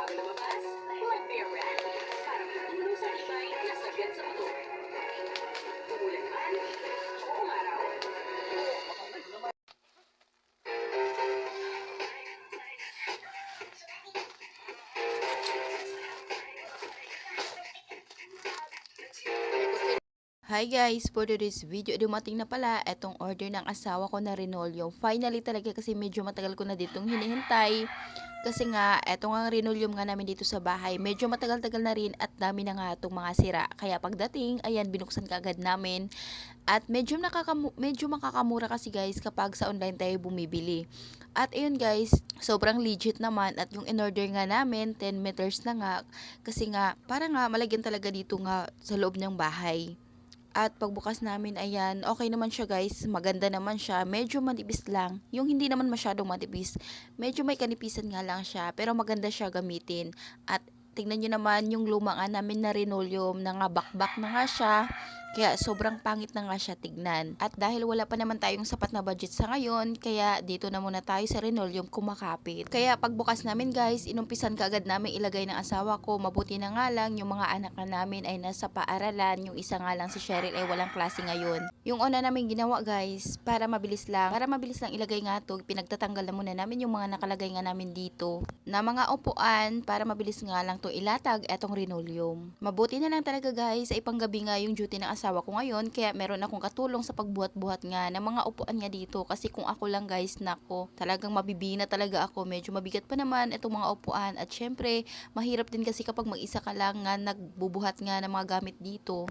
Bago lumabas, Black Bear Brand. Para makatulong sa tibay na sagad sa motor. Umulan man o umaraw. Hi guys! For today's video, dumating na pala etong order ng asawa ko na Renoleum. Finally talaga kasi medyo matagal ko na ditong hinihintay. Kasi nga, etong ang Renoleum nga namin dito sa bahay. Medyo matagal-tagal na rin at dami na nga itong mga sira. Kaya pagdating, ayan, binuksan kaagad namin. At medyo makakamura kasi guys kapag sa online tayo bumibili. At ayun guys, sobrang legit naman at yung in-order nga namin, 10 meters na nga. Kasi nga, para nga malagyan talaga dito nga sa loob ng bahay. At pagbukas namin, ayan, okay naman siya guys. Maganda naman siya. Medyo manipis lang. Yung hindi naman masyadong manipis. Medyo may kanipisan nga lang siya. Pero maganda siya gamitin. At tingnan nyo naman yung luma nga namin na Renoleum na nga bakbak na nga siya. Kaya sobrang pangit na nga siya tignan. At dahil wala pa naman tayong sapat na budget sa ngayon, kaya dito na muna tayo sa Renoleum kumakapit. Kaya pagbukas namin guys, inumpisan kaagad namin ilagay ng asawa ko. Mabuti na nga lang yung mga anak na namin ay nasa paaralan. Yung isa nga lang si Cheryl ay walang klase ngayon. Yung una namin ginawa guys, para mabilis lang ilagay nga to, pinagtatanggal na muna namin yung mga nakalagay nga namin dito na mga upuan para mabilis nga lang to ilatag etong Renoleum. Mabuti na lang talaga guys, ay panggabi nga yung duty ng asawa ko ngayon, kaya meron akong katulong sa pagbuhat-buhat nga ng mga upuan nga dito. Kasi kung ako lang guys, nako, talagang mabibina talaga ako. Medyo mabigat pa naman itong mga upuan at syempre, mahirap din kasi kapag mag-isa ka lang nga nagbubuhat nga ng mga gamit dito.